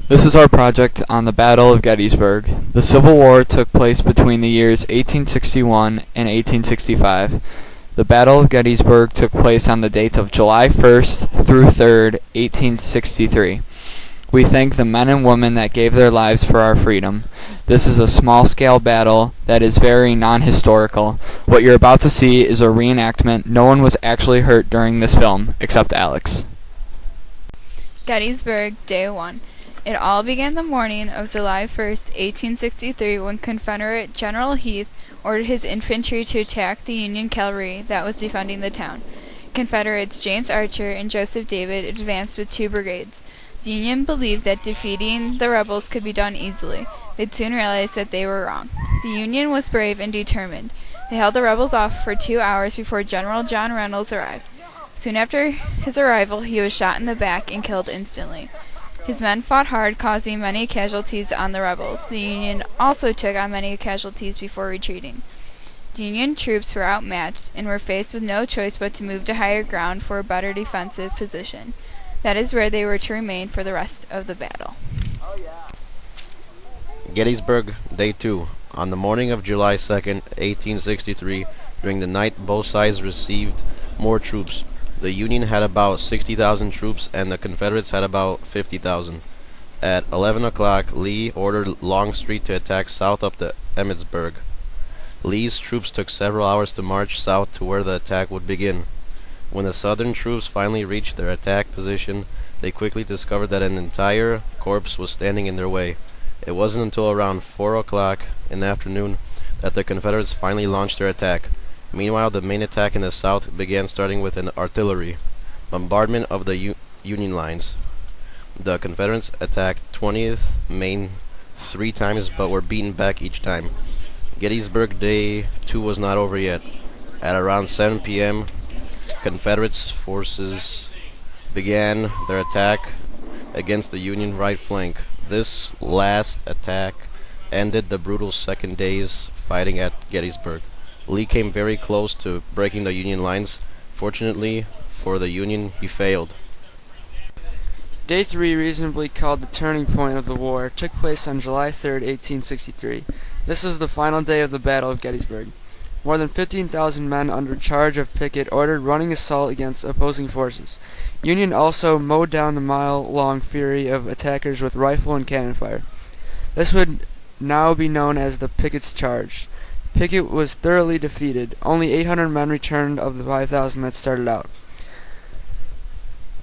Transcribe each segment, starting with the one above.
This is our project on the Battle of Gettysburg. The Civil War took place between the years 1861 and 1865. The Battle of Gettysburg took place on the dates of July 1st through 3rd, 1863. We thank the men and women that gave their lives for our freedom. This is a small-scale battle that is very non-historical. What you're about to see is a reenactment. No one was actually hurt during this film, except Alex. Gettysburg, Day 1. It all began the morning of July 1st, 1863, when Confederate General Heath ordered his infantry to attack the Union cavalry that was defending the town. Confederates James Archer and Joseph David advanced with 2 brigades. The Union believed that defeating the rebels could be done easily. They'd soon realize that they were wrong. The Union was brave and determined. They held the rebels off for 2 hours before General John Reynolds arrived. Soon after his arrival, he was shot in the back and killed instantly. His men fought hard, causing many casualties on the rebels. The Union also took on many casualties before retreating. The Union troops were outmatched and were faced with no choice but to move to higher ground for a better defensive position. That is where they were to remain for the rest of the battle. Gettysburg, Day 2. On the morning of July 2nd, 1863, during the night both sides received more troops. The Union had about 60,000 troops and the Confederates had about 50,000. At 11 o'clock, Lee ordered Longstreet to attack south up the Emmitsburg. Lee's troops took several hours to march south to where the attack would begin. When the Southern troops finally reached their attack position, they quickly discovered that an entire corps was standing in their way. It wasn't until around 4 o'clock in the afternoon that the Confederates finally launched their attack. Meanwhile, the main attack in the south began, starting with an artillery bombardment of the Union lines. The Confederates attacked 20th Maine 3 times but were beaten back each time. Gettysburg Day 2 was not over yet. At around 7 p.m., Confederate forces began their attack against the Union right flank. This last attack ended the brutal second day's fighting at Gettysburg. Lee came very close to breaking the Union lines. Fortunately for the Union, he failed. Day 3, reasonably called the turning point of the war, took place on July 3rd, 1863. This was the final day of the Battle of Gettysburg. More than 15,000 men under charge of Pickett ordered running assault against opposing forces. Union also mowed down the mile-long fury of attackers with rifle and cannon fire. This would now be known as the Pickett's Charge. Pickett was thoroughly defeated. Only 800 men returned of the 5,000 that started out.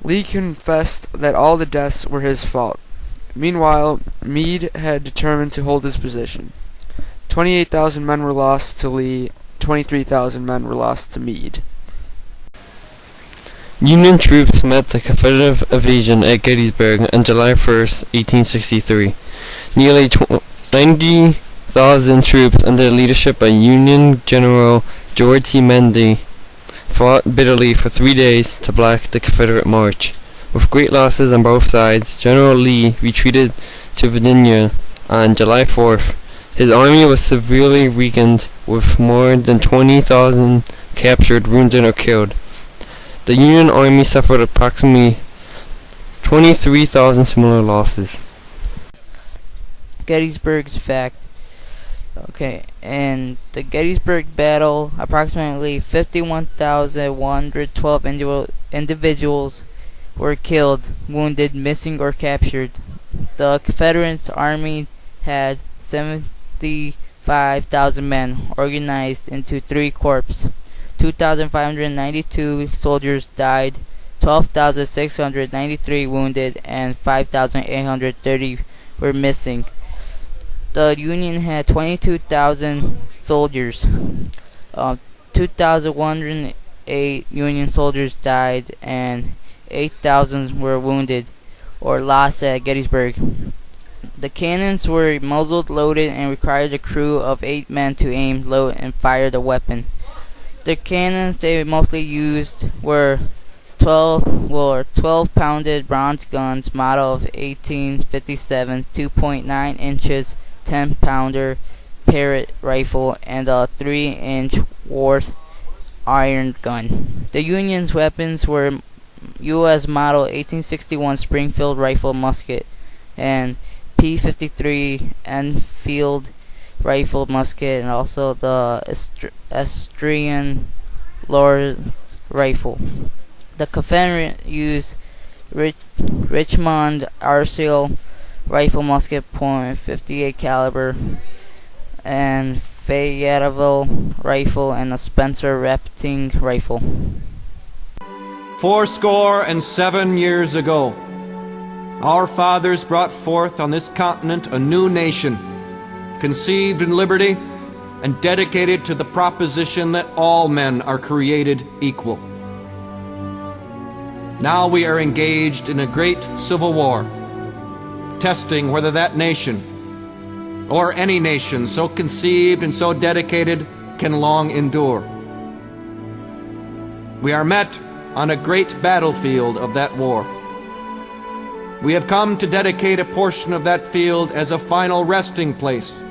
Lee confessed that all the deaths were his fault. Meanwhile, Meade had determined to hold his position. 28,000 men were lost to Lee. 23,000 men were lost to Meade. Union troops met the Confederate invasion at Gettysburg on July 1st, 1863. Nearly 90,000 troops under the leadership of Union General George C. Mendy fought bitterly for 3 days to block the Confederate march. With great losses on both sides, General Lee retreated to Virginia on July 4th. His army was severely weakened, with more than 20,000 captured, wounded, or killed. The Union Army suffered approximately 23,000 similar losses. Gettysburg's fact. Okay, in the Gettysburg battle, approximately 51,112 individuals were killed, wounded, missing, or captured. The Confederate Army had 75,000 men organized into 3 corps. 2,592 soldiers died, 12,693 wounded, and 5,830 were missing. The Union had 22,000 soldiers. 2,108 Union soldiers died, and 8,000 were wounded or lost at Gettysburg. The cannons were muzzle loaded and required a crew of 8 men to aim, load, and fire the weapon. The cannons they mostly used were 12-pounded bronze guns, model of 1857, 2.9 inches, 10-pounder Parrott rifle, and a 3-inch Worth iron gun. The Union's weapons were U.S. model 1861 Springfield rifle musket, and P-53 Enfield rifle musket, and also the Austrian Lord rifle. The Confederate used Richmond Arsenal rifle musket .58 caliber, and Fayetteville rifle, and a Spencer Rapting rifle. 77 years ago, our fathers brought forth on this continent a new nation, conceived in liberty and dedicated to the proposition that all men are created equal. Now we are engaged in a great civil war, testing whether that nation, or any nation so conceived and so dedicated, can long endure. We are met on a great battlefield of that war. We have come to dedicate a portion of that field as a final resting place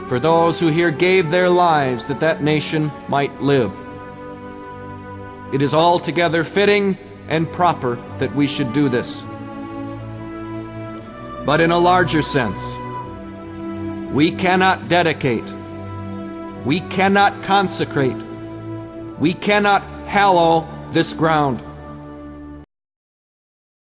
for those who here gave their lives that that nation might live. It is altogether fitting and proper that we should do this. But in a larger sense, we cannot dedicate, we cannot consecrate, we cannot hallow this ground.